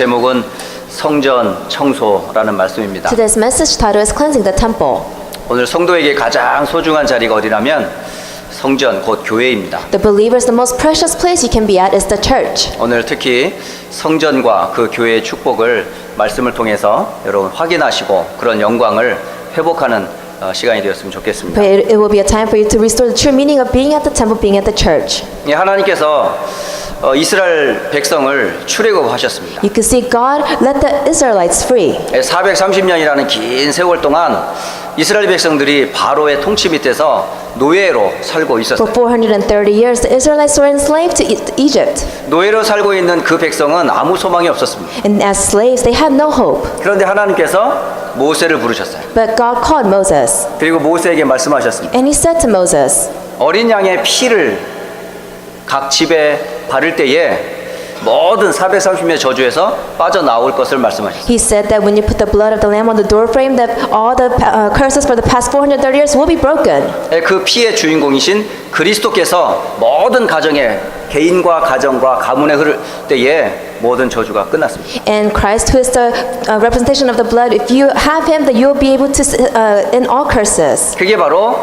제목은 성전 청소라는 말씀입니다. Today's message title is Cleansing the Temple. 오늘 성도에게 가장 소중한 자리가 어디냐면 성전 곧 교회입니다. The believers, the most precious place you can be at is the church. 오늘 특히 성전과 그 교회의 축복을 말씀을 통해서 여러분 확인하시고 그런 영광을 회복하는 시간이 되었으면 좋겠습니다. But it will be a time for you to restore the true meaning of being at the temple, being at the church. 하나님께서 이스라엘 백성을 출애굽하셨습니다. You can see God let the Israelites free. 430년이라는 긴 세월 동안 이스라엘 백성들이 바로의 통치 밑에서 노예로 살고 For 있었어요. 430 years, the Israelites were enslaved to Egypt. 노예로 살고 있는 그 백성은 아무 소망이 없었습니다. And as slaves, they had no hope. 그런데 하나님께서 모세를 부르셨어요. But God called Moses. 그리고 모세에게 말씀하셨습니다. And he said to Moses, 어린 양의 피를 각 집에 바를 때에 모든 430의 저주에서 빠져나올 것을 말씀하셨어요. he said that when you put the blood of the lamb on the doorframe, that all the curses for the past 430 years will be broken. 그 피의 주인공이신 그리스도께서 모든 가정에 개인과 가정과 가문에 흐를 때에 모든 저주가 끝났습니다. And Christ, who is the representation of the blood, if you have him, then you will be able to end all curses. 그게 바로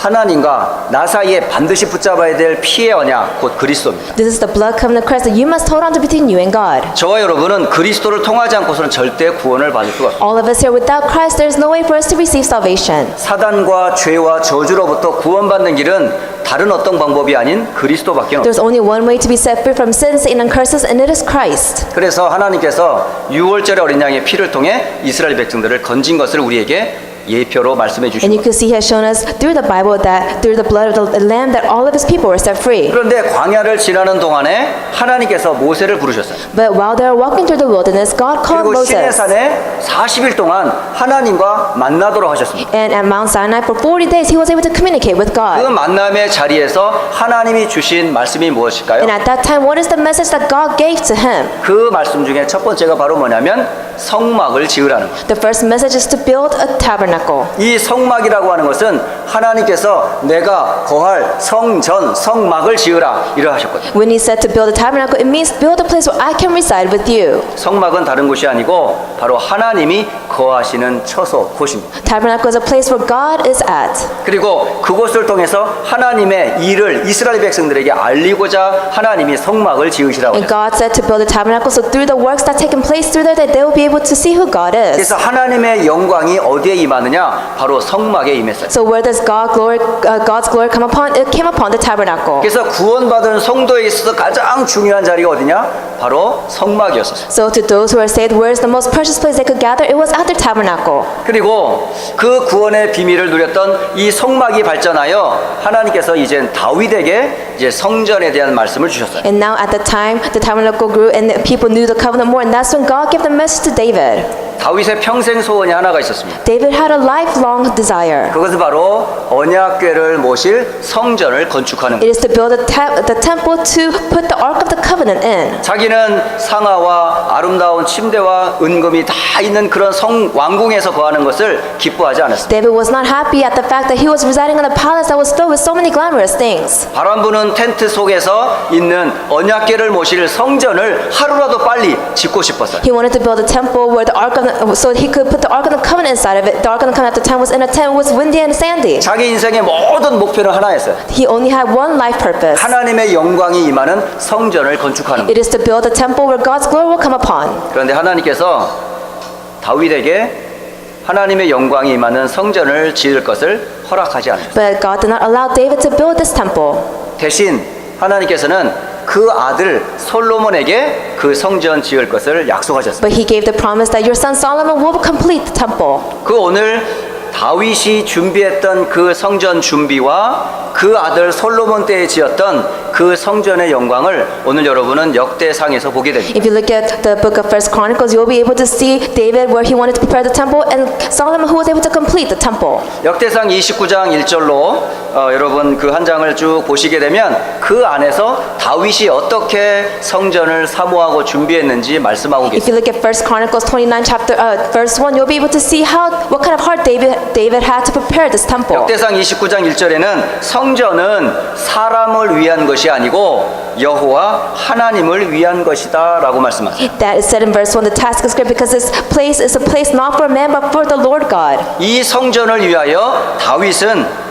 하나님과 나 사이에 반드시 붙잡아야 될 피의 언약 곧 그리스도입니다. This is the blood covenant of Christ that you must hold on to between you and God. 저와 여러분은 그리스도를 통하지 않고서는 절대 구원을 받을 수가 없습니다. All of us here, without Christ, there is no way for us to receive salvation. 사단과 죄와 저주로부터 구원받는 길은 다른 어떤 방법이 아닌 그리스도밖에 없습니다. There's only one way to be set free from sin, Satan, and curses, and it is Christ. 그래서 하나님께서 6월절의 어린 양의 피를 통해 이스라엘 백성들을 건진 것을 우리에게 예표로 말씀해 And 주신 you 거예요. can see He has shown us through the Bible that through the blood of the Lamb that all of His people were set free. 그런데 광야를 지나는 동안에 하나님께서 모세를 부르셨어요. But while they were walking through the wilderness, God called 그리고 Moses. 시내산에 40일 동안 하나님과 만나도록 하셨습니다. And at Mount Sinai for 40 days, he was able to communicate with 그 God. 만남의 자리에서 하나님이 주신 말씀이 무엇일까요? And at that time, what is the message that God gave to him? 그 말씀 중에 첫 번째가 바로 뭐냐면 성막을 지으라는 거예요. The first message is to build a tabernacle. 이 성막이라고 하는 것은 하나님께서 내가 거할 성전, 성막을 지으라 이러 하셨거든요. When he said to build a tabernacle, it means build a place where I can reside with you. 성막은 다른 곳이 아니고 바로 하나님이 거하시는 처소, 곳입니다. Tabernacle is a place where God is at. 그리고 그곳을 통해서 하나님의 일을 이스라엘 백성들에게 알리고자 하나님이 성막을 지으시라고 And 하셨어요. God said to build a tabernacle so through the works that taken place through there, that they will be able to see who God is. 그래서 하나님의 영광이 어디에 임하느냐? 바로 성막에 임했어요. So where does God's glory come upon? It came upon the tabernacle. 그래서 구원받은 성도에 있어서 가장 중요한 자리가 어디냐? 바로 성막이었어요. So to those who are saved, where is the most precious place they could gather? It was at the tabernacle. 그리고 그 구원의 비밀을 누렸던 이 성막이 발전하여 하나님께서 이젠 다윗에게 이제 성전에 대한 말씀을 주셨어요. And now at the time, the tabernacle grew and the people knew the covenant more, and that's when God gave the message to David. 다윗의 평생 소원이 하나가 있었습니다. David had a lifelong desire. 그것은 바로 언약궤를 모실 성전을 건축하는 It 것. is to build the temple to put the Ark of the Covenant in. 자기는 상하와 아름다운 침대와 은금이 다 있는 그런 왕궁에서 거하는 것을 기뻐하지 않았습니다. David was not happy at the fact that he was residing in a palace that was filled with so many glamorous things. 바람 부는 텐트 속에서 있는 언약궤를 모실 성전을 하루라도 빨리 짓고 싶었어요. He wanted to build a temple where the Ark of so he could put the Ark of the Covenant inside of it. The Ark of the Covenant at the time was in a tent, was windy and sandy. 자기 인생의 모든 목표는 하나였어요. He only had one life purpose. 하나님의 영광이 임하는 성전을 건축하는 것. It is to build a temple where God's glory will come upon. 그런데 하나님께서 다윗에게 하나님의 영광이 임하는 성전을 지을 것을 허락하지 않으셨어요. But God did not allow David to build this temple. 대신 하나님께서는 그 아들 솔로몬에게 그 성전 지을 것을 약속하셨어요. But he gave the promise that your son Solomon will complete the temple. 그 오늘 다윗이 준비했던 그 성전 준비와 그 아들 솔로몬 때에 지었던 그 성전의 영광을 오늘 여러분은 역대상에서 보게 됩니다. If you look at the book of First Chronicles, you'll be able to see David where he wanted to prepare the temple and Solomon who was able to complete the temple. 역대상 29장 1절로 여러분 그 한 장을 쭉 보시게 되면 그 안에서 다윗이 어떻게 성전을 사모하고 준비했는지 말씀하고 If 계십니다. you look at 1 Chronicles 29 chapter verse 1, you'll be able to see what kind of heart David had to prepare this temple. 역대상 29장 1절에는 성전은 사람을 위한 것이 아니고 여호와 하나님을 위한 것이다라고 말씀하세요. That is said in verse 1. The task is great because this place is a place not for man but for the Lord God. 이 성전을 위하여 다윗은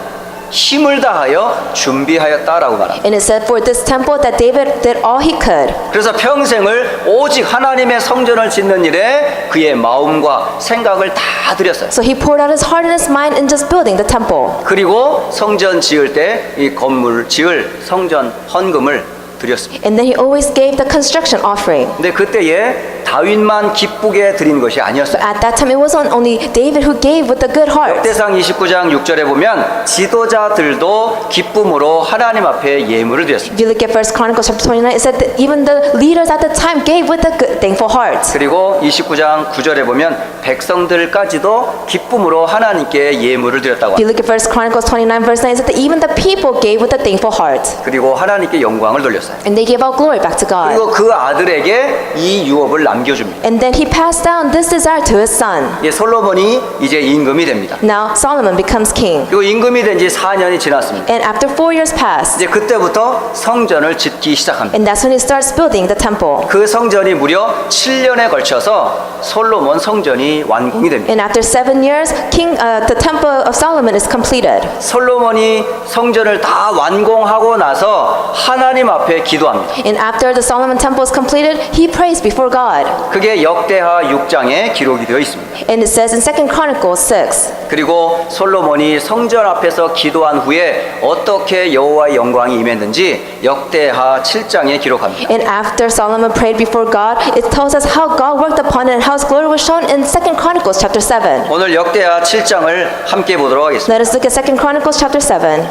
힘을 다하여 준비하였다라고 말합니다. And it said for this temple that David did all he could. 그래서 평생을 오직 하나님의 성전을 짓는 일에 그의 마음과 생각을 다 들였어요. So he poured out his heart and his mind in just building the temple. 그리고 성전 지을 때 이 건물 지을 성전 헌금을 드렸습니다. And then he always gave the construction offering. 근데 그때에 다윗만 기쁘게 드린 것이 아니었어요. At that time, it wasn't only David who gave with a good heart. 역대상 29장 6절에 보면 지도자들도 기쁨으로 하나님 앞에 예물을 드렸습니다. If you look at 1 Chronicles chapter 29, it said that even the leaders at the time gave with a good, thankful heart. 그리고 29장 9절에 보면 백성들까지도 기쁨으로 하나님께 예물을 드렸다고 If you 합니다. look at 1 Chronicles 29 verse 9, it said that even the people gave with a thankful heart. 그리고 하나님께 영광을 돌렸어요. And they gave all glory back to God. 그리고 그 아들에게 이 유업을 남겨줍니다. And then he passed down this desire to his son. 예, 솔로몬이 이제 임금이 됩니다. Now Solomon becomes king. 그리고 임금이 된 지 4년이 지났습니다. And after 4 years passed, 이제 그때부터 성전을 짓기 시작합니다. and that's when he starts building the temple. 그 성전이 무려 7년에 걸쳐서 솔로몬 성전이 완공이 됩니다. And after 7 years, the temple of Solomon is completed. 솔로몬이 성전을 다 완공하고 나서 하나님 앞에 기도합니다. And after the Solomon temple is completed, he prays before God. 그게 역대하 6장에 기록이 되어 있습니다. And it says in 2 Chronicles 6. 그리고 솔로몬이 성전 앞에서 기도한 후에 어떻게 여호와의 영광이 임했는지 역대하 7장에 기록합니다. And after Solomon prayed before God, it tells us how God worked upon it and how his glory was shown in 2 Chronicles chapter 7. 오늘 역대하 7장을 함께 보도록 하겠습니다. Let us look at 2 Chronicles chapter 7.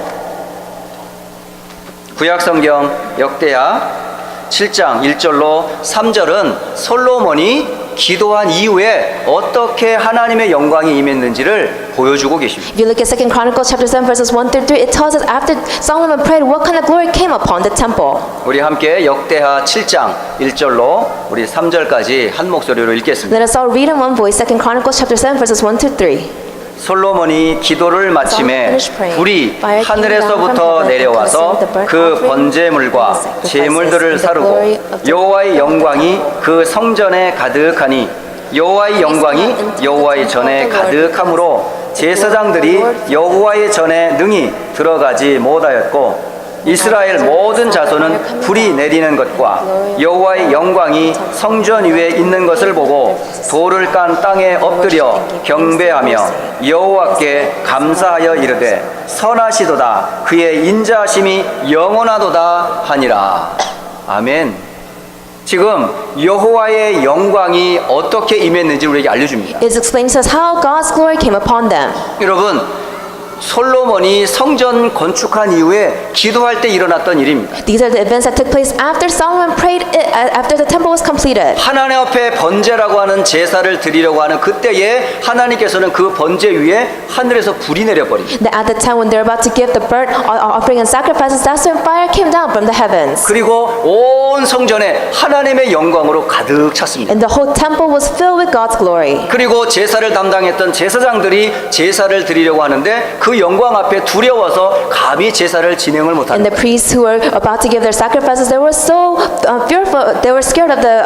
구약 성경 역대하 7장 1절로 3절은 솔로몬이 기도한 이후에 어떻게 하나님의 영광이 임했는지를 보여주고 계십니다. If you look at 2 Chronicles chapter 7 verses 1 through 3, it tells us after Solomon prayed what kind of glory came upon the temple. 우리 함께 역대하 7장 1절로 우리 3절까지 한 목소리로 읽겠습니다. Let us all read in one voice 2 Chronicles chapter 7 verses 1 through 3. 솔로몬이 기도를 마침에 불이 하늘에서부터 내려와서 그 번제물과 제물들을 사르고 여호와의 영광이 그 성전에 가득하니 여호와의 영광이 여호와의 전에 가득함으로 제사장들이 여호와의 전에 능히 들어가지 못하였고 이스라엘 모든 자손은 불이 내리는 것과 여호와의 영광이 성전 위에 있는 것을 보고 돌을 깐 땅에 엎드려 경배하며 여호와께 감사하여 이르되 선하시도다 그의 인자하심이 영원하도다 하니라. 아멘. 지금 여호와의 영광이 어떻게 임했는지 우리에게 알려줍니다. It explains to us how God's glory came upon them. 여러분, 솔로몬이 성전 건축한 이후에 기도할 때 일어났던 일입니다. These are the events that took place after Solomon prayed, after the temple was completed. 하나님 앞에 번제라고 하는 제사를 드리려고 하는 그때에 하나님께서는 그 번제 위에 하늘에서 불이 내려버립니다. That at the time when they're about to give the burnt offering and sacrifices, that's when fire came down from the heavens. 그리고 온 성전에 하나님의 영광으로 가득 찼습니다. And the whole temple was filled with God's glory. 그리고 제사를 담당했던 제사장들이 제사를 드리려고 하는데 그 영광 앞에 두려워서 감히 제사를 진행을 And 못하는 the priests who were about to give their sacrifices, they were so fearful, they were scared of the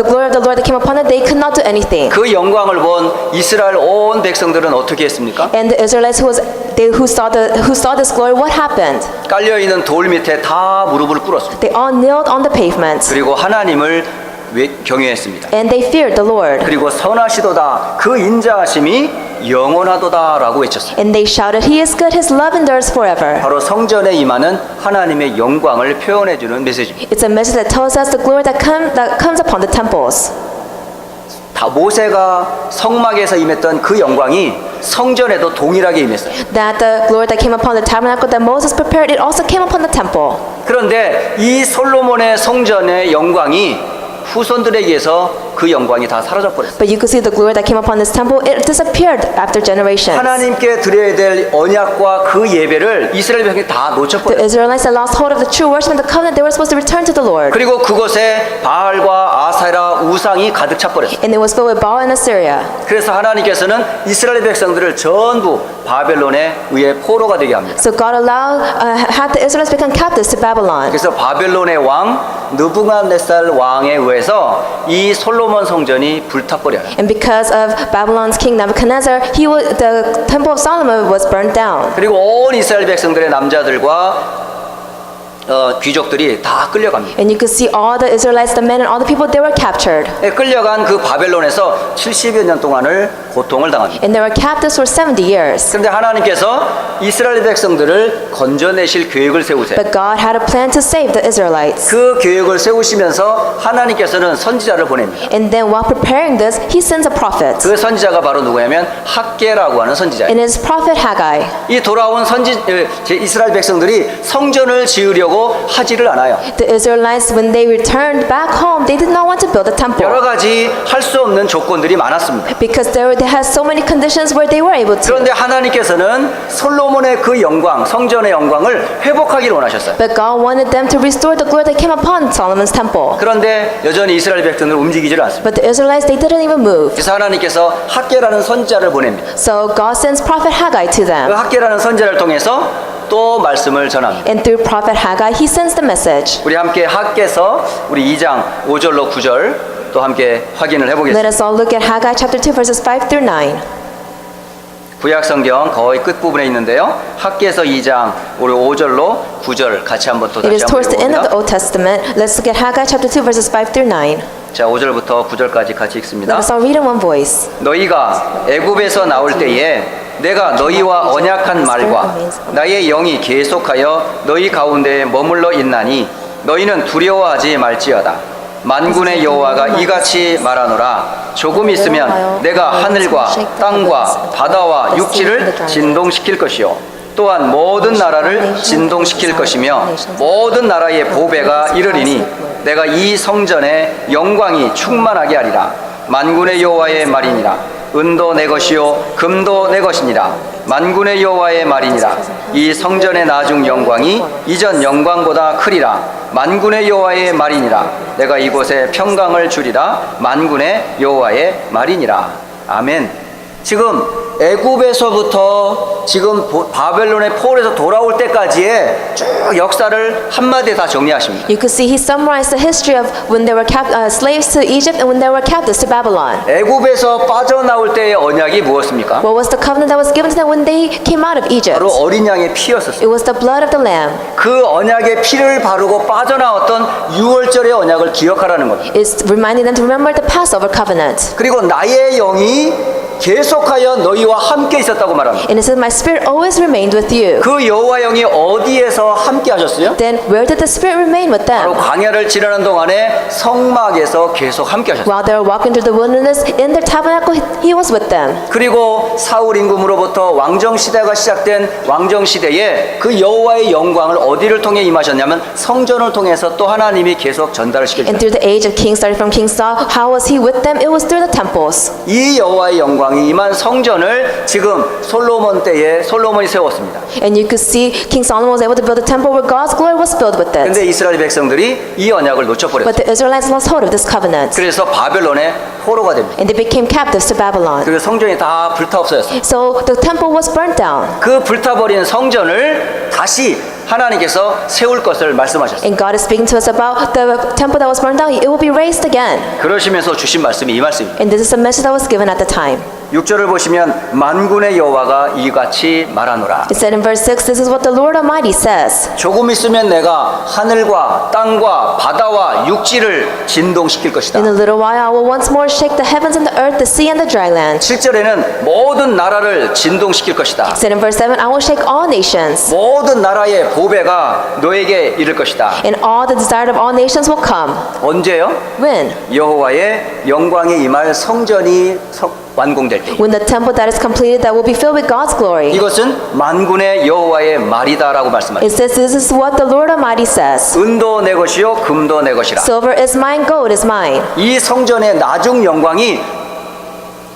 glory of the Lord that came upon them. They could not do anything. 그 영광을 본 이스라엘 온 백성들은 어떻게 했습니까? And the Israelites who saw this glory, what happened? 깔려 있는 돌 밑에 다 무릎을 꿇었습니다. They all knelt on the pavement 그리고 하나님을 경외했습니다. and they feared the Lord. 그리고 선하시도다 그 인자하심이 영원하도다라고 외쳤습니다. And they shouted, "He is good; His love endures forever." 바로 성전에 임하는 하나님의 영광을 표현해 주는 메시지입니다. It's a message that tells us the glory that comes upon the temples. 다 모세가 성막에서 임했던 그 영광이 성전에도 동일하게 임했어요. That the glory that came upon the tabernacle that Moses prepared, it also came upon the temple. 그런데 이 솔로몬의 성전의 영광이 후손들에게서 그 영광이 다 사라져 버렸어요. But you could see the glory that came upon this temple, it disappeared after generations. 하나님께 드려야 될 언약과 그 예배를 이스라엘 백성이 다 The 놓쳐버렸어요. Israelites that lost hold of the true worship and the covenant, they were supposed to return to the Lord. 그리고 그곳에 바알과 아세라 우상이 가득 차버렸어요. And it was filled with Baal and Assyria. 그래서 하나님께서는 이스라엘 백성들을 전부 바벨론에 의해 포로가 되게 합니다. So God had the Israelites become captives to Babylon. 그래서 바벨론의 왕 느부갓네살 왕에 의해서 이 솔로몬 성전이 불타버려요. And because of Babylon's king Nebuchadnezzar, the temple of Solomon was burnt down. 그리고 온 이스라엘 백성들의 남자들과 귀족들이 다 끌려갑니다. And you could see all the Israelites, the men and all the people, they were captured. 끌려간 그 바벨론에서 70여 년 동안을 고통을 당합니다. And they were captives for 70 years. 그런데 하나님께서 이스라엘 백성들을 건져내실 계획을 세우세요. But God had a plan to save the Israelites. 그 계획을 세우시면서 하나님께서는 선지자를 보냅니다. And then while preparing this, he sends a prophet. 그 선지자가 바로 누구냐면 학개라고 하는 선지자예요. And it's prophet Haggai. 이 돌아온 이스라엘 백성들이 성전을 지으려고 하지를 않아요. The Israelites, when they returned back home, they did not want to build a temple. 여러 가지 할 수 없는 조건들이 많았습니다. Because they had so many conditions where they were able to. 그런데 하나님께서는 솔로몬의 그 영광, 성전의 영광을 회복하기를 원하셨어요. But God wanted them to restore the glory that came upon Solomon's temple. 그런데 여전히 이스라엘 백성들은 움직이지를 않습니다. But the Israelites, they didn't even move. 그래서 하나님께서 학개라는 선지자를 보냅니다. So God sends prophet Haggai to 그 them. 학개라는 선지자를 통해서 또 말씀을 전합니다. And through prophet Haggai, he sends the message. 우리 함께 학개서 우리 2장 5절로 9절 또 함께 확인을 Let 해보겠습니다. us all look at Haggai chapter 2 verses 5 through 9. 구약 성경 거의 끝부분에 있는데요. 학개서 2장 우리 5절로 9절 같이 한번 또 It 다시 is 한번 towards the end of the 읽어봅니다. Old Testament. Let's look at Haggai chapter 2 verses 5 through 9. 자, 5절부터 9절까지 같이 읽습니다. Let us all read in one voice. 너희가 애굽에서 나올 때에 내가 너희와 언약한 말과 나의 영이 계속하여 너희 가운데에 머물러 있나니 너희는 두려워하지 말지어다. 만군의 여호와가 이같이 말하노라. 조금 있으면 내가 하늘과 땅과 바다와 육지를 진동시킬 것이요 또한 모든 나라를 진동시킬 것이며 모든 나라의 보배가 이르리니 내가 이 성전에 영광이 충만하게 하리라. 만군의 여호와의 말이니라. 은도 내 것이요 금도 내 것이니라. 만군의 여호와의 말이니라. 이 성전의 나중 영광이 이전 영광보다 크리라. 만군의 여호와의 말이니라. 내가 이곳에 평강을 주리라. 만군의 여호와의 말이니라. 아멘. 지금 애굽에서부터 지금 바벨론의 포로에서 돌아올 때까지의 쭉 역사를 한마디에 다 정리하십니다. You could see he summarized the history of when they were slaves to Egypt and when they were captives to Babylon. 애굽에서 빠져나올 때의 언약이 무엇입니까? What was the covenant that was given to them when they came out of Egypt? 바로 어린 양의 피였었어요. It was the blood of the lamb. 그 언약의 피를 바르고 빠져나왔던 6월절의 언약을 기억하라는 겁니다. It's reminding them to remember the Passover covenant. 그리고 나의 영이 계속하여 너희와 함께 있었다고 말합니다. And it says, my spirit always remained with you. 그 여호와 영이 어디에서 함께 하셨어요? Then where did the spirit remain with 바로 them? 광야를 지나는 동안에 성막에서 계속 함께 하셨어요. While they were walking through the wilderness, in their tabernacle, he was with them. 그리고 사울 임금으로부터 왕정 시대가 시작된 왕정 시대에 그 여호와의 영광을 어디를 통해 임하셨냐면 성전을 통해서 또 하나님이 계속 전달을 시켜주셨어요. And through the age of kings, starting from King Saul, how was he with them? It was through the temples. 이 여호와의 영광이 임한 성전을 지금 솔로몬 때에 솔로몬이 세웠습니다. And you could see King Solomon was able to build a temple where God's glory was filled with it. 근데 이스라엘 백성들이 이 언약을 놓쳐버렸어요. But the Israelites lost hold of this covenant. 그래서 바벨론의 포로가 됩니다. And they became captives to Babylon. 그리고 성전이 다 불타 없어졌어요. So the temple was burnt down. 그 불타버린 성전을 다시 하나님께서 세울 것을 말씀하셨어요. And God is speaking to us about the temple that was burned down. It will be raised again. 그러시면서 주신 말씀이 이 말씀입니다. And this is a message that was given at the time. 6절을 보시면 만군의 여호와가 이같이 말하노라. It said in verse 6, this is what the Lord Almighty says. 조금 있으면 내가 하늘과 땅과 바다와 육지를 진동시킬 것이다. In a little while I will once more shake the heavens and the earth, the sea and the dry land. 7절에는 모든 나라를 진동시킬 것이다. It said in verse 7, I will shake all nations. 모든 나라의 보배가 너에게 이를 것이다. And all the desire of all nations will come. 언제요? When? 여호와의 영광이 임할 성전이 완공될 때. When the temple that is completed, that will be filled with God's glory. 이것은 만군의 여호와의 말이다라고 말씀하십니다. It says, this is what the Lord Almighty says. 은도 내 것이요 금도 내 것이라. Silver is mine, gold is mine. 이 성전의 나중 영광이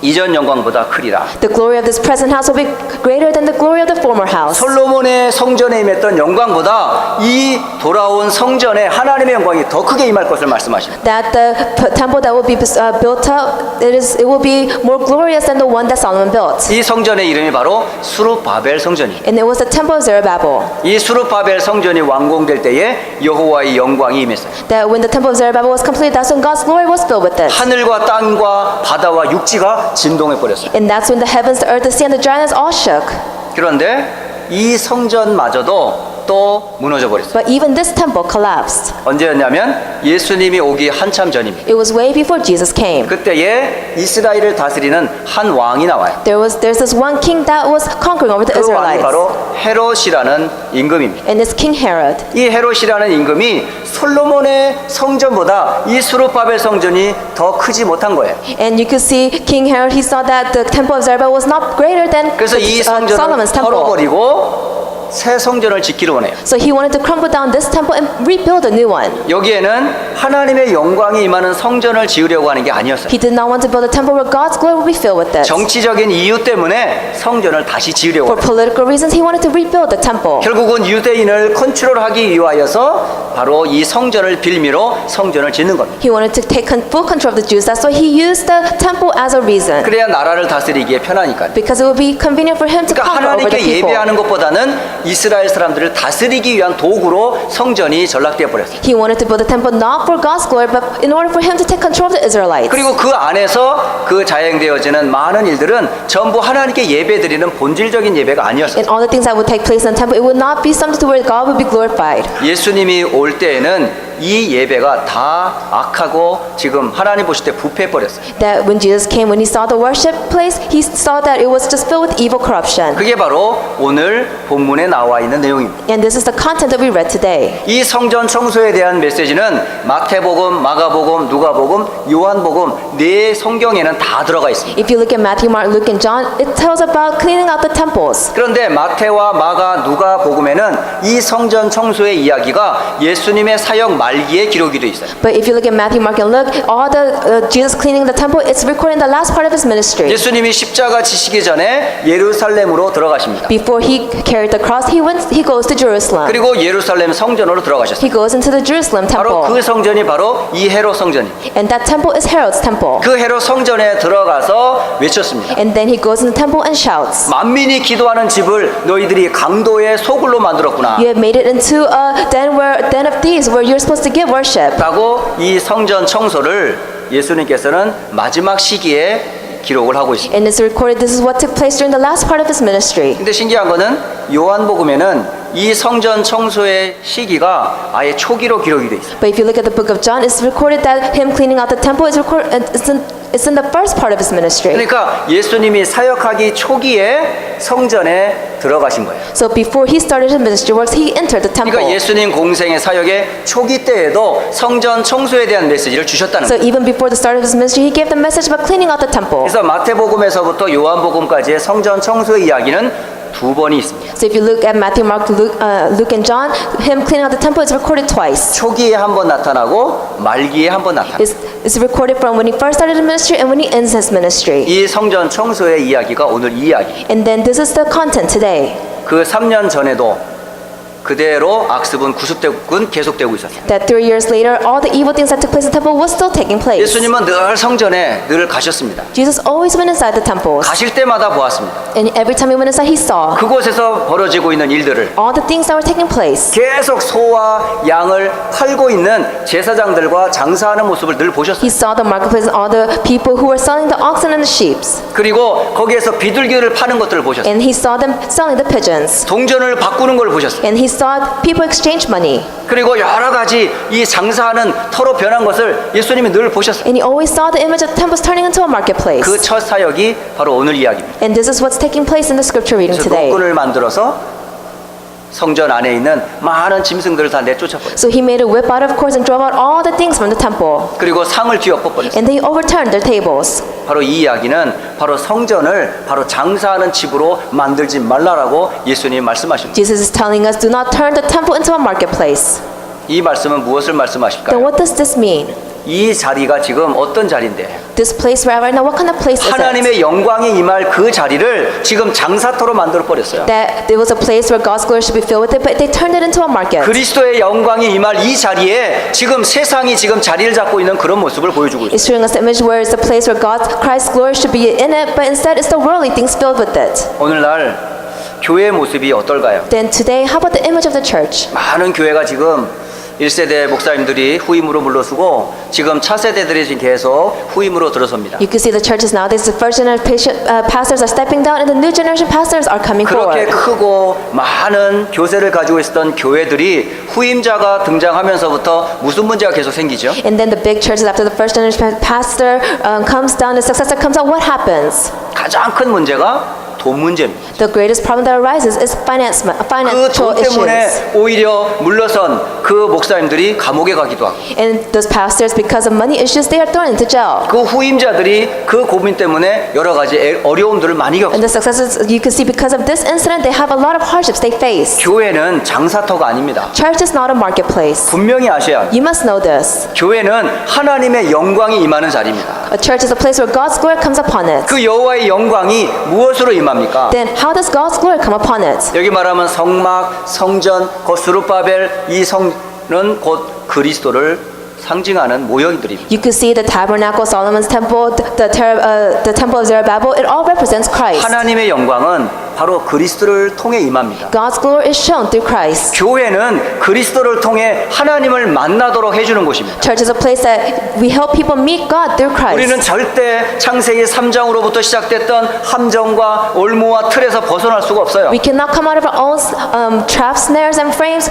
이전 영광보다 크리라. The glory of this present house will be greater than the glory of the former house. 솔로몬의 성전에 임했던 영광보다 이 돌아온 성전에 하나님의 영광이 더 크게 임할 것을 말씀하십니다. That the temple that will be built up, it will be more glorious than the one that Solomon built. 이 성전의 이름이 바로 수룹바벨 성전이에요. And it was the temple of Zerubbabel. 이 수룹바벨 성전이 완공될 때에 여호와의 영광이 임했어요. That when the temple of Zerubbabel was completed, that's when God's glory was filled with it. 하늘과 땅과 바다와 육지가 진동해 버렸어요. And that's when the heavens, the earth, the sea, and the dry lands all shook. 그런데 이 성전마저도 또 무너져 버렸어요. But even this temple collapsed. 언제였냐면 예수님이 오기 한참 전입니다. It was way before Jesus came. 그때에 이스라엘을 다스리는 한 왕이 나와요. There's this one king that was conquering over the 그 왕이 Israelites. 바로 헤롯이라는 임금입니다. And it's King Herod. 이 헤롯이라는 임금이 솔로몬의 성전보다 이 수룹바벨 성전이 더 크지 못한 거예요. And you could see King Herod, he saw that the temple of Zerubbabel was not greater than 그래서 이 성전을 Solomon's temple. 털어버리고 새 성전을 짓기를 원해요. So he wanted to crumble down this temple and rebuild a new one. 여기에는 하나님의 영광이 임하는 성전을 지으려고 하는 게 아니었어요. He did not want to build a temple where God's glory would be filled with it. 정치적인 이유 때문에 성전을 다시 지으려고 For 해요. political reasons, he wanted to rebuild the temple. 결국은 유대인을 컨트롤하기 위하여서 바로 이 성전을 빌미로 성전을 짓는 겁니다. He wanted to take full control of the Jews. That's why he used the temple as a reason. 그래야 나라를 다스리기에 편하니까요. Because it would be convenient for him to 그러니까 conquer over the 하나님께 people. 예배하는 것보다는 이스라엘 사람들을 다스리기 위한 도구로 성전이 전락되어 버렸어요. He wanted to build a temple not for God's glory, but in order for him to take control of the Israelites. 그리고 그 안에서 그 자행되어지는 많은 일들은 전부 하나님께 예배드리는 본질적인 예배가 아니었어요. And all the things that would take place in the temple, it would not be something to where God would be glorified. 예수님이 올 때에는 이 예배가 다 악하고 지금 하나님 보실 때 부패해 버렸어요. That when Jesus came, when he saw the worship place, he saw that it was just filled with evil corruption. 그게 바로 오늘 본문에 나와 있는 내용입니다. And this is the content that we read today. 이 성전 청소에 대한 메시지는 마태복음, 마가복음, 누가복음, 요한복음 네 성경에는 다 들어가 있습니다. If you look at Matthew, Mark, Luke, and John, it tells about cleaning out the temples. 그런데 마태와 마가, 누가복음에는 이 성전 청소의 이야기가 예수님의 사역 말기에 기록이 되어 있어요. But if you look at Matthew, Mark, and Luke, all the Jesus cleaning the temple, it's recorded in the last part of his ministry. 예수님이 십자가 지시기 전에 예루살렘으로 들어가십니다. Before he carried the cross, he goes to Jerusalem. 그리고 예루살렘 성전으로 들어가셨어요. He goes into the Jerusalem 바로 temple. 그 성전이 바로 이 헤롯 성전입니다. And that temple is Herod's temple. 그 헤롯 성전에 들어가서 외쳤습니다. And then he goes in the temple and shouts, 만민이 기도하는 집을 너희들이 강도의 소굴로 만들었구나. "You have made it into a den of thieves where you're supposed to give worship." 라고 이 성전 청소를 예수님께서는 마지막 시기에 기록을 하고 있습니다. And it's recorded this is what took place during the last part of his ministry. 근데 신기한 거는 요한복음에는 이 성전 청소의 시기가 아예 초기로 기록이 돼 있어요. But if you look at the book of John, it's recorded that him cleaning out the temple is it's in the first part of his ministry. 그러니까 예수님이 사역하기 초기에 성전에 들어가신 거예요. So before he started his ministry works, he entered the temple. 그러니까 예수님 공생의 사역의 초기 때에도 성전 청소에 대한 메시지를 주셨다는 So 거예요. even before the start of his ministry, he gave the message about cleaning out the temple. 그래서 마태복음에서부터 요한복음까지의 성전 청소의 이야기는 두 번이 있습니다. So if you look at Matthew, Mark, Luke, and John, him cleaning out the temple is recorded twice. 초기에 한 번 나타나고 말기에 한 번 나타나요. It's recorded from when he first started his ministry and when he ends his ministry. 이 성전 청소의 이야기가 오늘 이 이야기. And then this is the content today. 그 3년 전에도 그대로 악습은 구습되고 계속되고 있었어요. That 3 years later, all the evil things that took place in the temple was still taking place. 예수님은 늘 성전에 늘 가셨습니다. Jesus always went inside the temples. 가실 때마다 보았습니다. And every time he went inside, he saw 그곳에서 벌어지고 있는 일들을 all the things that were taking place. 계속 소와 양을 팔고 있는 제사장들과 장사하는 모습을 늘 보셨어요. He saw the marketplace and all the people who were selling the oxen and the sheep. 그리고 거기에서 비둘기를 파는 것들을 보셨어요. And he saw them selling the pigeons. 동전을 바꾸는 걸 보셨어요. And he saw people exchange money. 그리고 여러 가지 이 장사하는 터로 변한 것을 예수님이 늘 보셨어요. And he always saw the image of the temples turning into a marketplace. 그 첫 사역이 바로 오늘 이야기입니다. And this is what's taking place in the scripture reading 그래서 today. 노끈을 만들어서 성전 안에 있는 많은 짐승들을 다 내쫓아버렸어요. So he made a whip out of cords and drove out all the things from the temple. 그리고 상을 뒤엎어버렸어요. And they overturned their tables. 바로 이 이야기는 바로 성전을 바로 장사하는 집으로 만들지 말라라고 예수님이 말씀하십니다. Jesus is telling us, do not turn the temple into a marketplace. 이 말씀은 무엇을 Then 말씀하실까요? what does this mean? 이 자리가 지금 어떤 자리인데 This place where right now, what kind of place is it? 하나님의 영광이 임할 그 자리를 지금 장사터로 만들어 버렸어요. That there was a place where God's glory should be filled with it, but they turned it into a market. 그리스도의 영광이 임할 이 자리에 지금 세상이 지금 자리를 잡고 있는 그런 모습을 보여주고 있어요. It's showing us the image where it's the place where Christ's glory should be in it, but instead it's the worldly things filled with it. 오늘날 교회의 모습이 어떨까요? Then today, how about the image of the church? 많은 교회가 지금 1세대 목사님들이 후임으로 물러서고 지금 차세대들이 지금 계속 후임으로 들어섭니다. You can see the churches nowadays, the first generation pastors are stepping down and the new generation pastors are coming 그렇게 forward. 크고 많은 교세를 가지고 있었던 교회들이 후임자가 등장하면서부터 무슨 문제가 계속 생기죠? And then the big churches, after the first generation pastor comes down, the successor comes out, what happens? 가장 큰 문제가 돈 문제입니다. The greatest problem that arises is 그 financial 돈 issues. 때문에 오히려 물러선 그 목사님들이 감옥에 가기도 하고 And those pastors, because of money issues, they are thrown into jail. 그 후임자들이 그 고민 때문에 여러 가지 어려움들을 많이 겪어요. And the successors, you can see because of this incident, they have a lot of hardships they face. 교회는 장사터가 아닙니다. Church is not a marketplace. 분명히 아셔야 합니다. You must know this. 교회는 하나님의 영광이 임하는 자리입니다. A church is a place where God's glory comes upon it. 그 여호와의 영광이 무엇으로 임합니까? Then how does God's glory come upon it? 여기 말하면 성막, 성전, 곧 스룹바벨 이 성은 곧 그리스도를 상징하는 모형들입니다. You could see the tabernacle, Solomon's temple, the temple of Zerubbabel. It all represents Christ. 하나님의 영광은 바로 그리스도를 통해 임합니다. God's glory is shown through Christ. 교회는 그리스도를 통해 하나님을 만나도록 해주는 곳입니다. Church is a place that we help people meet God through 우리는 Christ. 절대 창세기 3장으로부터 시작됐던 함정과 올무와 틀에서 벗어날 수가 없어요. We cannot come out of our own traps, snares, and frames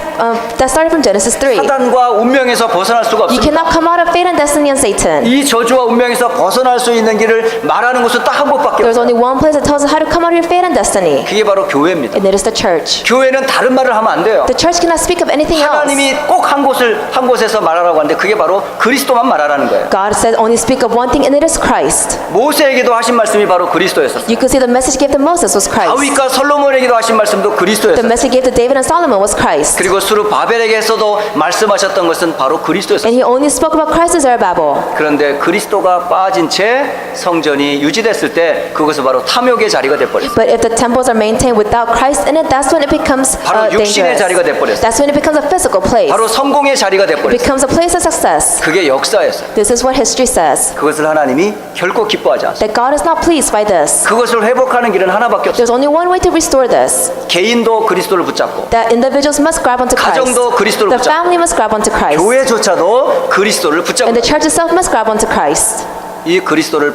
that started from Genesis 3. 사단과 운명에서 벗어날 수가 You 없습니다. cannot come out of fate and destiny and Satan. 이 저주와 운명에서 벗어날 수 있는 길을 말하는 곳은 딱 한 곳밖에 There's 없어요. only one place that tells us how to come out of your fate and destiny, 그게 바로 교회입니다. and it is the church. 교회는 다른 말을 하면 안 돼요. The church cannot speak of anything else. 하나님이 꼭 한 곳에서 말하라고 하는데 그게 바로 그리스도만 말하라는 거예요. God said only speak of one thing, and it is Christ. 모세에게도 하신 말씀이 바로 그리스도였어요. You could see the message given to Moses was Christ. 다윗과 솔로몬에게도 하신 말씀도 The 그리스도였어요. message given to David and Solomon was Christ. 그리고 스룹바벨에게서도 말씀하셨던 것은 바로 그리스도였어요. And he only spoke about Christ in Zerubbabel. 그런데 그리스도가 빠진 채 성전이 유지됐을 때 그것은 바로 탐욕의 자리가 돼버렸어요. But if the temples are maintained without Christ in it, that's when it becomes 바로 육신의 자리가 dangerous. 돼버렸어요. That's when it becomes a physical place. 바로 성공의 자리가 It 돼버렸어요. becomes a place of success. 그게 역사였어요. This is what history says. 그것을 하나님이 결코 기뻐하지 않습니다. That God is not pleased by this. 그것을 회복하는 길은 하나밖에 없어요. There's only one way to restore this. 개인도 그리스도를 붙잡고 That individuals must grab onto Christ. 가정도 그리스도를 The 붙잡고 family must grab onto Christ. 교회조차도 그리스도를 붙잡고 And the church itself must grab onto Christ. 이 그리스도를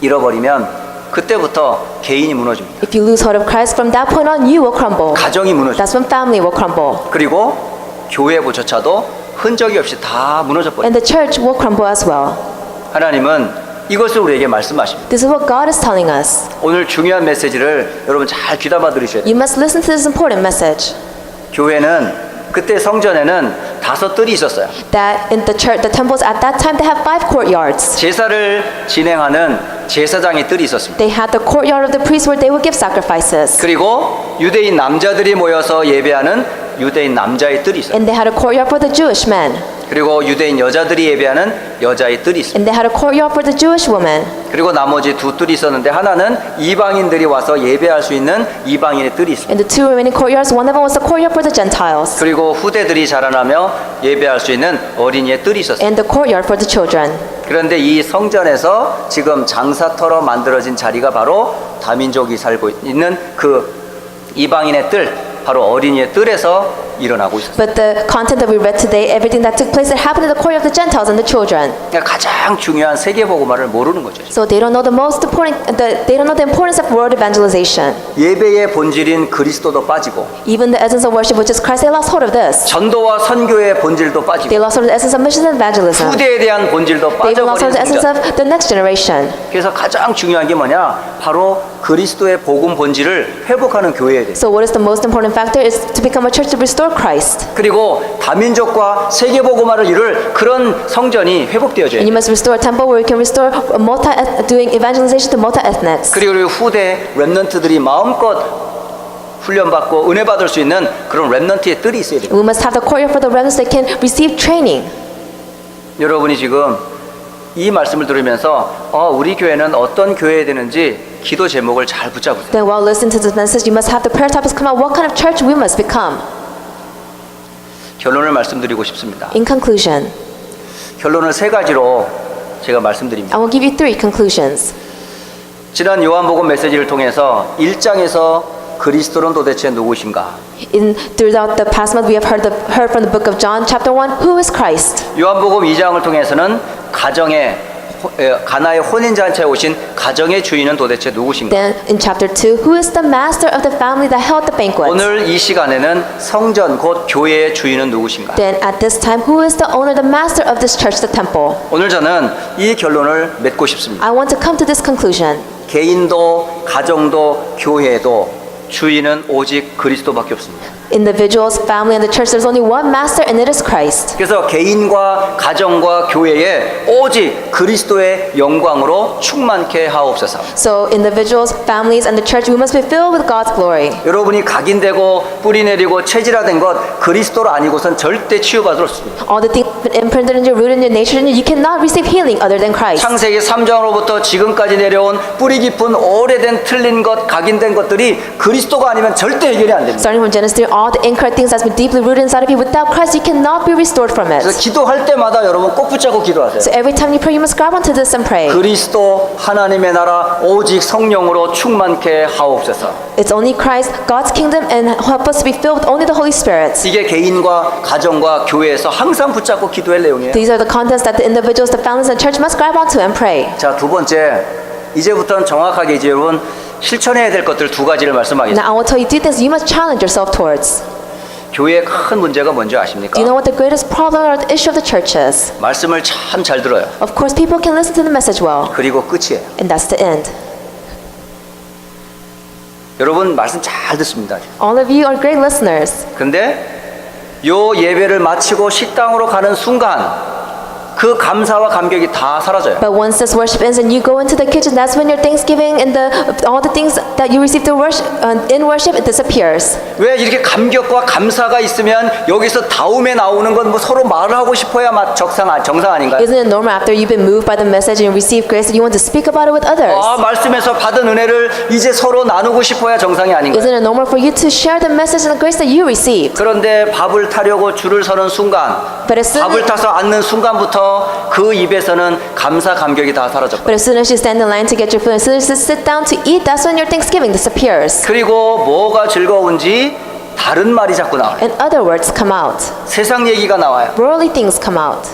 잃어버리면 그때부터 개인이 무너집니다. If you lose hold of Christ, from that point on, you will crumble. 가정이 무너집니다. That's when family will crumble. 그리고 교회부조차도 흔적이 없이 다 무너져 버립니다. And the church will crumble as well. 하나님은 이것을 우리에게 말씀하십니다. This is what God is telling us. 오늘 중요한 메시지를 여러분 잘 귀담아 들으셔야 돼요. You must listen to this important message. 교회는 그때 성전에는 5뜰이 있었어요. That in the church, the temples at that time, they have 5 courtyards. 제사를 진행하는 제사장의 뜰이 있었습니다. They had the courtyard of the priests where they would give sacrifices. 그리고 유대인 남자들이 모여서 예배하는 유대인 남자의 뜰이 있어요. And they had a courtyard for the Jewish men. 그리고 유대인 여자들이 예배하는 여자의 뜰이 있어요. And they had a courtyard for the Jewish women. 그리고 나머지 2 뜰이 있었는데 하나는 이방인들이 와서 예배할 수 있는 이방인의 뜰이 있습니다. And the 2 remaining courtyards, one of them was the courtyard for the Gentiles. 그리고 후대들이 자라나며 예배할 수 있는 어린이의 뜰이 있었어요. And the courtyard for the children. 그런데 이 성전에서 지금 장사터로 만들어진 자리가 바로 다민족이 살고 있는 그 이방인의 뜰, 바로 어린이의 뜰에서 일어나고 있었어요. But the content that we read today, everything that took place, it happened in the courtyard of the Gentiles and the children. 그러니까 가장 중요한 세계복음화를 모르는 거죠. So they don't know the most important, they don't know the importance of world evangelization. 예배의 본질인 그리스도도 빠지고 Even the essence of worship, which is Christ, they lost hold of this. 전도와 선교의 본질도 They 빠지고 lost hold of the essence of mission and evangelism. 후대에 대한 본질도 They even lost hold of 빠져버린 the essence 성전. of the next generation. 그래서 가장 중요한 게 뭐냐? 바로 그리스도의 복음 본질을 회복하는 교회에 돼. So what is the most important factor is to become a church to restore Christ. 그리고 다민족과 세계 복음화를 이룰 그런 성전이 회복되어져야 And 돼. you must restore a temple where you can restore doing evangelization to multi-ethnics. 그리고 우리 후대 렘넌트들이 마음껏 훈련받고 은혜 받을 수 있는 그런 렘넌트의 뜰이 있어야 돼요. We must have the courtyard for the remnants that can receive training. 여러분이 지금 이 말씀을 들으면서 우리 교회는 어떤 교회에 되는지 기도 제목을 잘 붙잡으세요. Then while listening to this message, you must have the prayer topics come out. What kind of church we must become? 결론을 말씀드리고 싶습니다. In conclusion, 결론을 세 가지로 제가 말씀드립니다. I will give you 3 conclusions. 지난 요한복음 메시지를 통해서 1장에서 그리스도는 도대체 누구신가? Throughout the past month, we have heard from the book of John, chapter 1, who is Christ? 요한복음 2장을 통해서는 가나의 혼인잔치에 오신 가정의 주인은 도대체 누구신가? Then in chapter 2, who is the master of the family that held the banquet? 오늘 이 시간에는 성전 곧 교회의 주인은 누구신가? Then at this time, who is the owner, the master of this church, the temple? 오늘 저는 이 결론을 맺고 싶습니다. I want to come to this conclusion. 개인도 가정도 교회도 주인은 오직 그리스도밖에 없습니다. Individuals, family, and the church, there's only one master, and it is Christ. 그래서 개인과 가정과 교회에 오직 그리스도의 영광으로 충만케 하옵소서. So individuals, families, and the church, we must be filled with God's glory. 여러분이 각인되고 뿌리내리고 체질화된 것 그리스도로 아니고선 절대 치유받을 수 없습니다. All the things imprinted in your root and your nature, you cannot receive healing other than Christ. 창세기 3장으로부터 지금까지 내려온 뿌리 깊은 오래된 틀린 것 각인된 것들이 그리스도가 아니면 절대 해결이 안 됩니다. Starting from Genesis 3, all the incorrect things that's been deeply rooted inside of you, without Christ, you cannot be restored from it. 그래서 기도할 때마다 여러분 꼭 붙잡고 기도하세요. So every time you pray, you must grab onto this and pray. 그리스도 하나님의 나라 오직 성령으로 충만케 하옵소서. It's only Christ, God's kingdom, and help us to be filled with only the Holy Spirit. 이게 개인과 가정과 교회에서 항상 붙잡고 기도할 내용이에요. These are the contents that the individuals, the families, and the church must grab onto and pray. 자, 두 번째, 이제부터는 정확하게 이제 여러분 실천해야 될 것들 두 가지를 말씀하겠습니다. Now I will tell you 2 things you must challenge yourself towards. 교회의 큰 문제가 뭔지 아십니까? Do you know what the greatest problem or the issue of the church is? 말씀을 참 잘 들어요. Of course, people can listen to the message well, 그리고 끝이에요. and that's the end. 여러분 말씀 잘 듣습니다. All of you are great listeners. 근데 요 예배를 마치고 식당으로 가는 순간 그 감사와 감격이 다 사라져요. But once this worship ends and you go into the kitchen, that's when your thanksgiving and all the things that you receive through worship, in worship, it disappears. 왜 이렇게 감격과 감사가 있으면 여기서 다음에 나오는 건 뭐 서로 말을 하고 싶어야 정상 아닌가요? Isn't it normal after you've been moved by the message and received grace that you want to speak about it with others? 말씀에서 받은 은혜를 이제 서로 나누고 싶어야 정상이 아닌가요? Isn't it normal for you to share the message and the grace that you received? 그런데 밥을 타려고 줄을 서는 순간, But as soon 밥을 as, 타서 앉는 순간부터 그 입에서는 감사 감격이 다 사라져버려요. but as soon as you stand in line to get your food, as soon as you sit down to eat, that's when your thanksgiving disappears. 그리고 뭐가 즐거운지 다른 말이 자꾸 나와요. And other words come out. 세상 얘기가 나와요. Worldly things come out.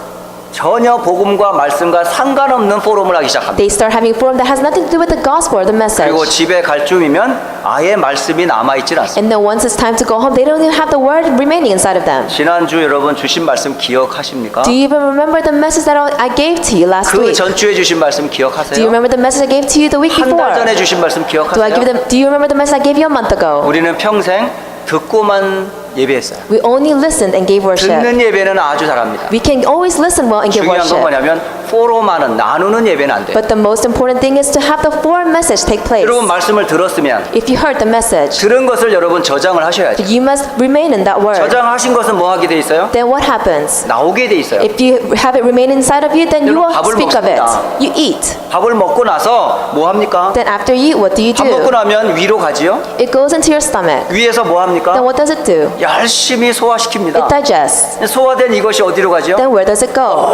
전혀 복음과 말씀과 상관없는 포럼을 하기 시작합니다. They start having a forum that has nothing to do with the gospel or the message. 그리고 집에 갈 쯤이면 아예 말씀이 남아있질 않습니다. And then once it's time to go home, they don't even have the word remaining inside of them. 지난주 여러분 주신 말씀 기억하십니까? Do you even remember the message that I gave to you last 그 week? 전주에 주신 말씀 Do you 기억하세요? remember the message I gave to you the week 한 before? 달 전에 주신 말씀 Do 기억하세요? you remember the message I gave you a month ago? 우리는 평생 듣고만 예배했어요. We only listened and gave worship. 듣는 예배는 아주 잘합니다. We can always listen well and give 중요한 건 worship. 뭐냐면 포로만은 나누는 예배는 안 돼요. But the most important thing is to have the forum message take place. 여러분 말씀을 들었으면 If you heard the message, 들은 것을 여러분 저장을 하셔야죠. you must remain in that word. 저장하신 것은 뭐 하게 돼 있어요? Then what happens? 나오게 돼 있어요. If you have it remain inside of you, then you will 밥을 speak of it. 먹습니다. You eat. 밥을 먹고 나서 뭐 합니까? Then after you eat, what do you 밥 먹고 do? 나면 위로 가지요? It goes into your stomach. 위에서 뭐 합니까? Then what does it do? 열심히 It 소화시킵니다. digests. 소화된 이것이 어디로 가지요? Then where does it go?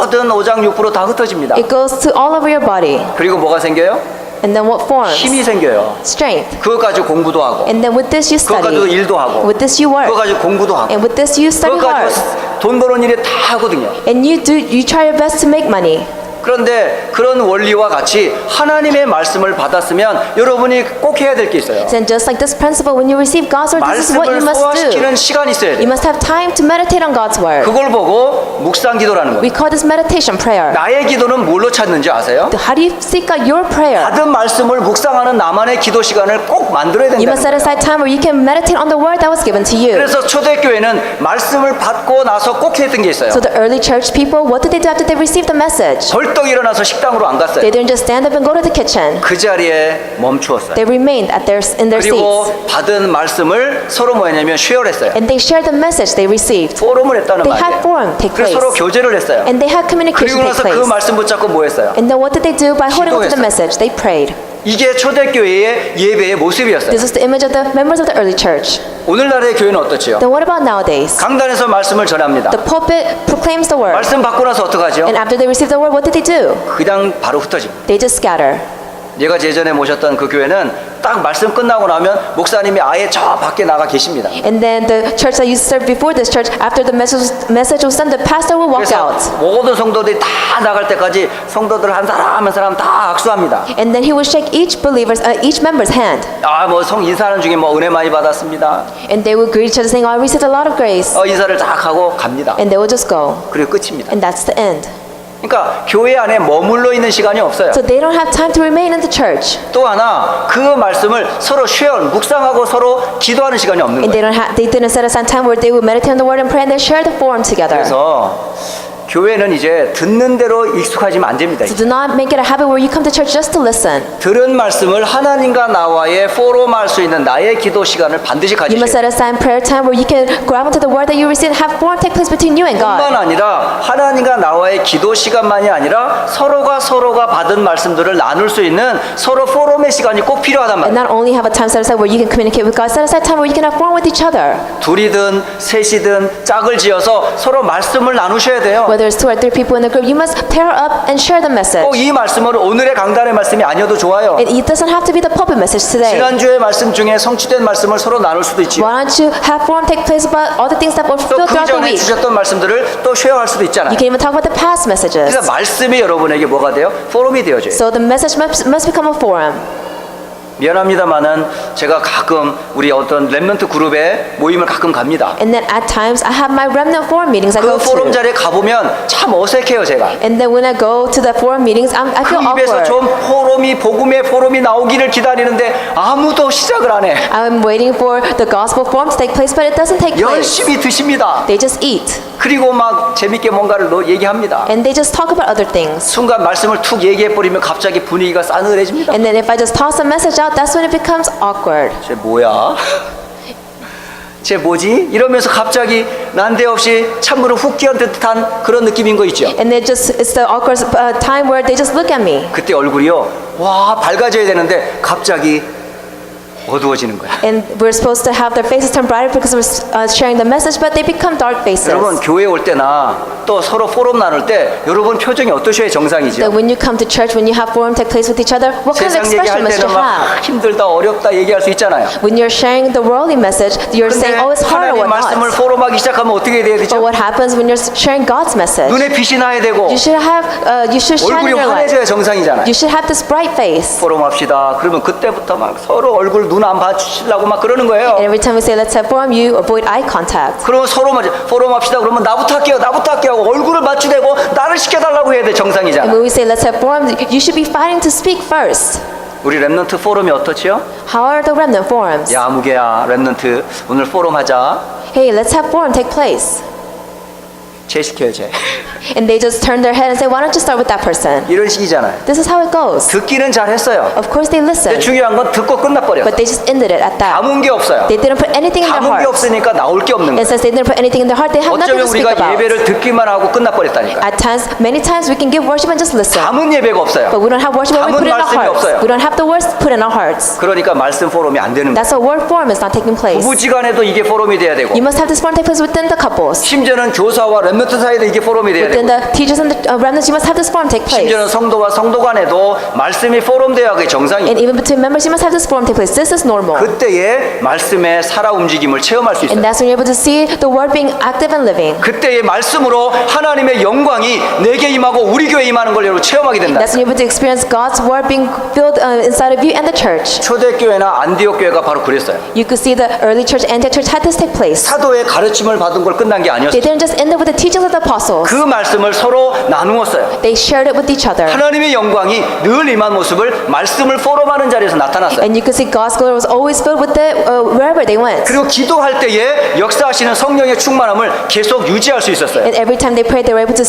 모든 오장육부로 다 흩어집니다. It goes to all over your body. 그리고 뭐가 생겨요? And then what forms? 힘이 생겨요. Strength. 그거 가지고 공부도 하고, And then with this you 그거 가지고 study. 일도 하고, With this you 그거 work. 가지고 공부도 하고, And with this you study 그거 hard. 가지고 돈 버는 일에 다 하거든요. And you try your best to make money. 그런데 그런 원리와 같이 하나님의 말씀을 받았으면 여러분이 꼭 해야 될 게 있어요. And just like this principle, when you receive God's word, this is what you 말씀을 must do. 소화시키는 시간이 있어야 You 돼요. must have time to meditate on God's word. 그걸 보고 묵상 기도라는 We 거예요. call this meditation prayer. 나의 기도는 뭘로 찾는지 아세요? How do you seek out your prayer? 받은 말씀을 묵상하는 나만의 기도 시간을 꼭 만들어야 You must set 된다는 거예요. aside time where you can meditate on the word that was given to you. 그래서 초대교회는 말씀을 받고 나서 꼭 했던 게 있어요. So the early church people, what did they do after they received the message? 벌떡 일어나서 식당으로 안 갔어요. They didn't just stand up and go to the kitchen. 그 자리에 멈추었어요. They remained in their 그리고 seats. 받은 말씀을 서로 뭐였냐면 쉐어를 했어요. And they shared the message they received. 포럼을 했다는 They had 말이에요. forum take 그래서 place. 서로 교제를 했어요. And they had communication 그리고 take 나서 그 place. 말씀 붙잡고 뭐 했어요? And then what did they do by holding on to the 기도했어요. message? They prayed. 이게 초대교회의 예배의 모습이었어요. This is the image of the members of the early church. 오늘날의 교회는 어떻지요? Then what about nowadays? 강단에서 말씀을 전합니다. The pulpit proclaims the word. 말씀 받고 나서 어떡하죠? And after they receive the word, what did they do? 그냥 바로 흩어집니다. They just scatter. 제가 예전에 모셨던 그 교회는 딱 말씀 끝나고 나면 목사님이 아예 저 밖에 나가 계십니다. And then the church that you served before this church, after the message was done, the pastor will walk 그래서 out. 모든 성도들이 다 나갈 때까지 성도들 한 사람 한 사람 다 악수합니다. And then he will shake each member's hand. 뭐 성 인사하는 중에 뭐 은혜 많이 받았습니다. And they will greet each other saying, oh, I received a lot of grace. 인사를 딱 하고 갑니다. And they will just go. 그리고 끝입니다. And that's the end. 그러니까 교회 안에 머물러 있는 시간이 없어요. So they don't have time to remain in the church. 또 하나 그 말씀을 서로 쉐어 묵상하고 서로 기도하는 시간이 없는 And 거예요. they didn't set aside time where they would meditate on the word and pray and then share the forum together. 그래서 교회는 이제 듣는 대로 익숙하지면 안 됩니다. So do not make it a habit where you come to church just to listen. 들은 말씀을 하나님과 나와의 포럼할 수 있는 나의 기도 시간을 반드시 You must 가지셔야 set aside prayer time where you can grab onto the word that you receive and have forum take place between you and 뿐만 God. 아니라 하나님과 나와의 기도 시간만이 아니라 서로가 받은 말씀들을 나눌 수 있는 서로 포럼의 시간이 꼭 필요하단 And 말이에요. not only have a time set aside where you can communicate with God, set aside time where you can have forum with each other. 둘이든 셋이든 짝을 지어서 서로 말씀을 나누셔야 돼요. Whether it's 2 or 3 people in the group, you must pair up and share the message. 꼭 이 말씀은 오늘의 강단의 말씀이 아니어도 좋아요. It doesn't have to be the pulpit message today. 지난주의 말씀 중에 성취된 말씀을 서로 나눌 수도 있지요. Why don't you have forum take place about all the things that were 또 fulfilled 그 throughout the 전에 week? 주셨던 말씀들을 또 쉐어할 수도 있잖아요. You can even talk about the past messages. 그래서 말씀이 여러분에게 뭐가 돼요? 포럼이 되어져요. So the message must become a forum. 미안합니다만은 제가 가끔 우리 어떤 렘넌트 그룹에 모임을 가끔 갑니다. And then at times I have my remnant forum meetings I 그 go 포럼 to. 자리에 가보면 참 어색해요 제가. And then when I go to the forum meetings, I 그 feel 입에서 awkward. 좀 복음의 포럼이 나오기를 기다리는데 아무도 시작을 안 해. I'm waiting for the gospel forum to take place, but it doesn't take place. 열심히 드십니다. They just eat. 그리고 막 재밌게 뭔가를 얘기합니다. And they just talk about other things. 순간 말씀을 툭 얘기해버리면 갑자기 분위기가 싸늘해집니다. And then if I just toss a message out, that's when it becomes awkward. 쟤 뭐야? 쟤 뭐지? 이러면서 갑자기 난데없이 찬물을 훅 끼얹은 듯한 그런 느낌인 거 있죠. And it's the awkward time where they just look at me. 그때 얼굴이요, 와 밝아져야 되는데 갑자기 어두워지는 거야. And we're supposed to have their faces turn brighter because we're sharing the message, but they become dark faces. 여러분 교회 올 때나 또 서로 포럼 나눌 때 여러분 표정이 어떠셔야 정상이죠? That when you come to church, when you have forum take place with each other, what kind of 세상 얘기할 expression must you 때는 have? 막 힘들다 어렵다 얘기할 수 있잖아요. When you're sharing the worldly message, you're 근데 saying, oh, it's hard 하나님 or 말씀을 whatnot. 포럼하기 시작하면 어떻게 돼야 But 되죠? what happens when you're sharing God's message? 눈에 빛이 나야 되고 You should shine 얼굴이 in your light. 환해져야 정상이잖아요. You should have this bright face. 포럼합시다. 그러면 그때부터 막 서로 얼굴 눈 안 봐주시려고 막 그러는 거예요. And every time we say, let's have forum, you avoid eye contact. 그러면 서로 포럼합시다. 그러면 나부터 할게요 하고 얼굴을 맞추대고 나를 시켜달라고 해야 돼. And 정상이잖아. when we say, let's have forum, you should be fighting to speak first. 우리 렘넌트 포럼이 어떻지요? How are the remnant forums? 야 무게야 렘넌트 오늘 포럼 하자. Hey, let's have forum take place. 쟤 시켜요 쟤. And they just turn their head and say, why don't you start with that person? 이런 식이잖아요. This is how it goes. 듣기는 잘했어요. Of course they 근데 listened, 중요한 건 듣고 끝나버렸어. but they just ended it at that. 담은 게 없어요. They didn't put anything in their 담은 게 heart. 없으니까 나올 게 없는 And 거예요. since they didn't put anything in their heart, they have nothing 어쩌면 to speak 우리가 about. 예배를 듣기만 하고 끝나버렸다니까. At times, many times we can give worship and just listen. 담은 예배가 없어요. But we don't have worship when 담은 we put it in our 말씀이 hearts. 없어요. We don't have the words put in our hearts. 그러니까 말씀 포럼이 안 되는 거예요. That's why word forum is not taking place. 부부지간에도 이게 포럼이 돼야 되고 You must have this forum take place within the couples. 심지어는 교사와 렘넌트 사이에도 이게 포럼이 돼야 Within 되고 the teachers and the remnants, you must have this forum take place. 심지어는 성도와 성도 간에도 말씀이 포럼돼야 그게 정상이에요. And even between members, you must have this forum take place. This is normal. 그때에 말씀의 살아 움직임을 체험할 수 And 있어요. that's when you're able to see the word being active and living. 그때의 말씀으로 하나님의 영광이 내게 임하고 우리 교회에 임하는 걸 여러분 체험하게 된다. That's when you're able to experience God's word being filled inside of you and the church. 초대교회나 안디옥 교회가 바로 그랬어요. You could see the early church, Antioch church had this take place. 사도의 가르침을 받은 걸 끝난 게 아니었어요. They didn't just end up with the teachings of the apostles. 그 말씀을 서로 나누었어요. They shared it with each other. 하나님의 영광이 늘 임한 모습을 말씀을 포럼하는 자리에서 나타났어요. And you could see God's glory was always filled with the wherever they went. 그리고 기도할 때에 역사하시는 성령의 충만함을 계속 유지할 수 있었어요. And every time they prayed, they were able to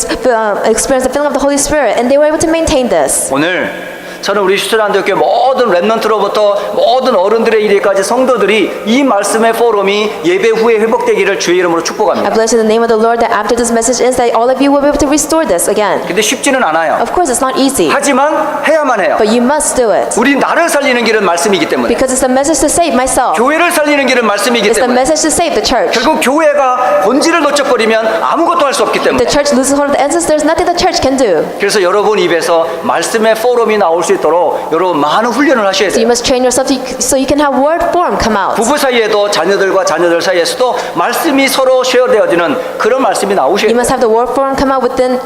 experience the filling of the Holy Spirit, and they were able to maintain this. 오늘 저는 우리 슈트란드교회 모든 랩넌트로부터 모든 어른들의 일에까지 성도들이 이 말씀의 포럼이 예배 후에 회복되기를 주의 이름으로 I 축복합니다. bless in the name of the Lord that after this message ends, that all of you will be able to restore this again. 근데 쉽지는 않아요. Of course, it's not easy, 하지만 해야만 해요. but you must do it 우리 나를 살리는 길은 말씀이기 때문에 because it's the message to save myself. 교회를 살리는 길은 말씀이기 It's the 때문에 message to save the church. 결국 교회가 본질을 놓쳐버리면 아무것도 할 수 없기 때문에 The church loses hold of the essence. There's nothing the church can do. 그래서 여러분 입에서 말씀의 포럼이 나올 수 있도록 여러분 많은 훈련을 하셔야 So 돼요. you must train yourself so you can have word form come out. 부부 사이에도 자녀들과 자녀들 사이에서도 말씀이 서로 쉐어되어지는 그런 말씀이 나오셔야 You 돼요. must have the word form come out within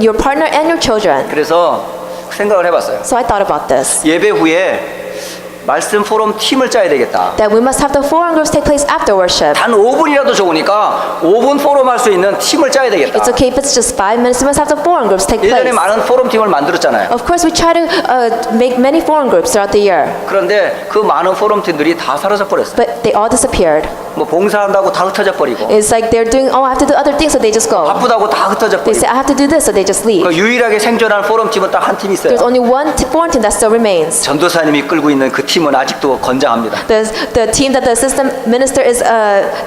your partner and your children. 그래서 생각을 해봤어요. So I thought about this. 예배 후에 말씀 포럼 팀을 짜야 되겠다. That we must have the forum groups take place after worship. 단 5분이라도 좋으니까 5분 포럼 할 수 있는 팀을 짜야 되겠다. It's okay if it's just 5 minutes. We must have the forum groups take 예전에 place. 많은 포럼 팀을 만들었잖아요. Of course, we try to make many forum groups throughout the year, 그런데 그 많은 포럼 팀들이 다 사라져 버렸어요. but they all disappeared. 뭐 봉사한다고 다 흩어져 버리고 It's like they're doing, oh, I have to do other things, so they just go. 바쁘다고 다 흩어져 They 버리고 say, I have to do this, so they just leave. 그 유일하게 생존한 포럼 팀은 딱 한 팀 있어요. There's only one forum team that still remains. 전도사님이 끌고 있는 그 팀은 아직도 건장합니다. The team that the assistant minister is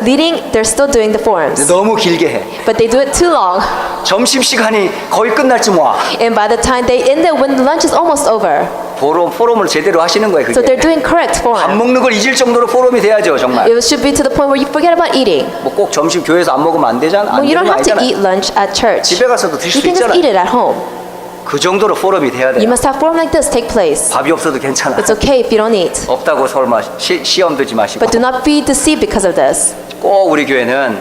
leading, they're still doing the forums, 너무 길게 해. but they do it too long. 점심 시간이 거의 끝날 쯤 와. And by the time they end it, when the lunch is almost over, 포럼을 제대로 하시는 거예요. so 그게. they're doing correct 밥 forum. 먹는 걸 잊을 정도로 포럼이 돼야죠, 정말. It should be to the point where you forget about eating. 뭐 꼭 점심 교회에서 안 먹으면 안 되잖아. 안 Well, you 되는 don't 거 have to 아니잖아요. eat lunch at church. 집에 가서도 드실 You 수 can just 있잖아요. eat it at home. 그 정도로 포럼이 돼야 You 돼요. must have forum like this take place. 밥이 없어도 괜찮아. It's okay if you don't eat, 없다고 설마 시험 들지 마시고. but do not be deceived because of this. 꼭 우리 교회는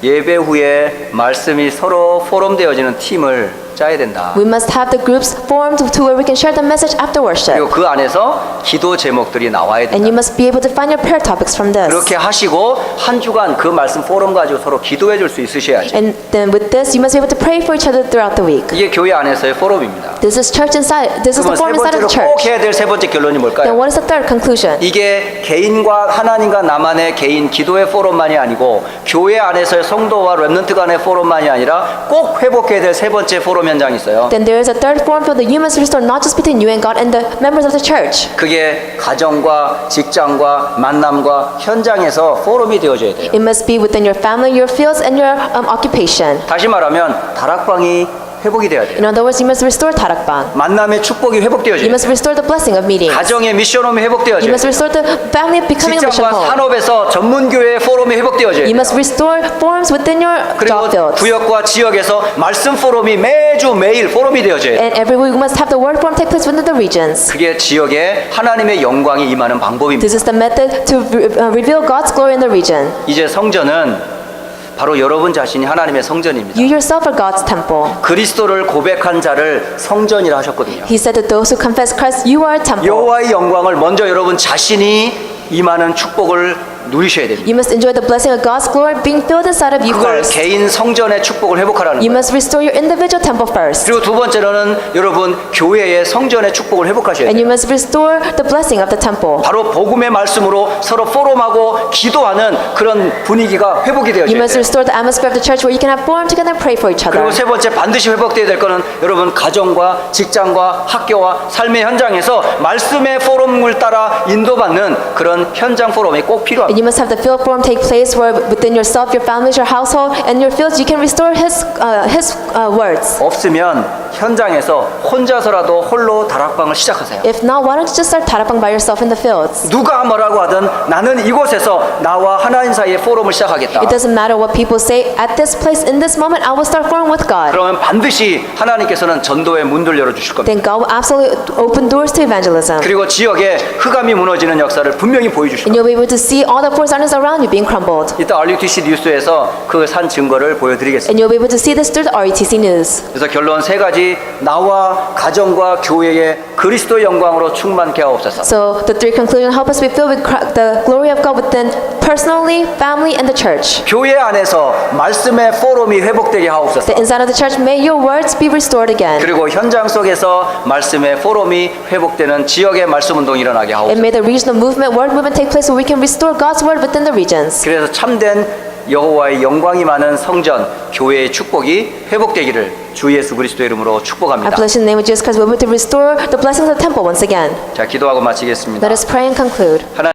예배 후에 말씀이 서로 포럼되어지는 팀을 짜야 된다. We must have the groups formed to where we can share the message after worship. 그리고 그 안에서 기도 제목들이 나와야 And you 된다. must be able to find your prayer topics from this. 그렇게 하시고 한 주간 그 말씀 포럼 가지고 서로 기도해 줄 수 있으셔야지. And then with this, you must be able to pray for each other throughout the week. 이게 교회 안에서의 포럼입니다. This is church inside. This is the 그러면 세 forum inside of 번째로 the 꼭 church. 해야 될 세 번째 결론이 Then 뭘까요? what is the third conclusion? 이게 개인과 하나님과 나만의 개인 기도의 포럼만이 아니고 교회 안에서의 성도와 렘넌트 간의 포럼만이 아니라 꼭 회복해야 될 세 번째 포럼 현장이 있어요. Then there is a third forum for the you must restore not just between you and God and the members of the church. 그게 가정과 직장과 만남과 현장에서 포럼이 되어져야 돼요. It must be within your family, your fields, and your occupation. 다시 말하면 다락방이 회복이 돼야 돼요. In other words, you must restore tarakbang. 만남의 축복이 You 회복되어져야 돼요. must restore the blessing of meetings. 가정의 미션홈이 You 회복되어져야 must 돼요. restore the family becoming a mission 직장과 home. 산업에서 전문교회 포럼이 회복되어져야 You 돼요. must restore forums within your 그리고 job fields. 구역과 지역에서 말씀 포럼이 매주 매일 포럼이 되어져야 돼요. And every week we must have the word forum take place within the regions. 그게 지역에 하나님의 영광이 임하는 방법입니다. This is the method to reveal God's glory in the region. 이제 성전은 바로 여러분 자신이 하나님의 성전입니다. You yourself are God's temple. 그리스도를 고백한 자를 성전이라 하셨거든요. He said that those who confess Christ, you are a temple. 여호와의 영광을 먼저 여러분 자신이 임하는 축복을 누리셔야 됩니다. You must enjoy the blessing of God's glory being filled inside of you 그걸 first. 개인 성전의 축복을 회복하라는 You 거예요. must restore your individual temple first. 그리고 두 번째로는 여러분 교회의 성전의 축복을 회복하셔야 And 돼요. you must restore the blessing of the temple. 바로 복음의 말씀으로 서로 포럼하고 기도하는 그런 분위기가 회복이 You 되어져야 must 돼요. restore the atmosphere of the church where you can have forum together and pray for each other. 그리고 세 번째 반드시 회복돼야 될 거는 여러분 가정과 직장과 학교와 삶의 현장에서 말씀의 포럼을 따라 인도받는 그런 현장 포럼이 꼭 And 필요합니다. And you must have the field forum take place where within yourself, your families, your household, and your fields, you can restore His words. 없으면 현장에서 혼자서라도 홀로 다락방을 시작하세요. If not, why don't you just start 다락방 by yourself in the fields? 누가 뭐라고 하든 나는 이곳에서 나와 하나님 사이의 포럼을 시작하겠다. It doesn't matter what people say. At this place, in this moment, I will start forum with God. 그러면 반드시 하나님께서는 전도의 문들 열어주실 겁니다. Then God will absolutely open doors to evangelism. 그리고 지역에 흑암이 무너지는 역사를 분명히 보여주실 And 겁니다. you'll be able to see all the force darkness around you being crumbled. 이따 RUTC 뉴스에서 그 산 증거를 보여드리겠습니다. And you'll be able to see this through the RETC news. 그래서 결론 세 가지, 나와 가정과 교회의 그리스도의 영광으로 충만케 하옵소서. So the three conclusions help us be filled with the glory of God within personally, family, and the church. 교회 안에서 말씀의 포럼이 회복되게 하옵소서. The inside of the church, may your words be restored again. 그리고 현장 속에서 말씀의 포럼이 회복되는 지역의 말씀 운동이 일어나게 And 하옵소서. may the regional movement, word movement take place so we can restore God's word within the regions. 그래서 참된 여호와의 영광이 많은 성전, 교회의 축복이 회복되기를 주 예수 그리스도의 이름으로 I 축복합니다. bless in the name of Jesus Christ, we're able to restore the blessings of the temple once again. 자, 기도하고 마치겠습니다. Let us pray and conclude. 하나님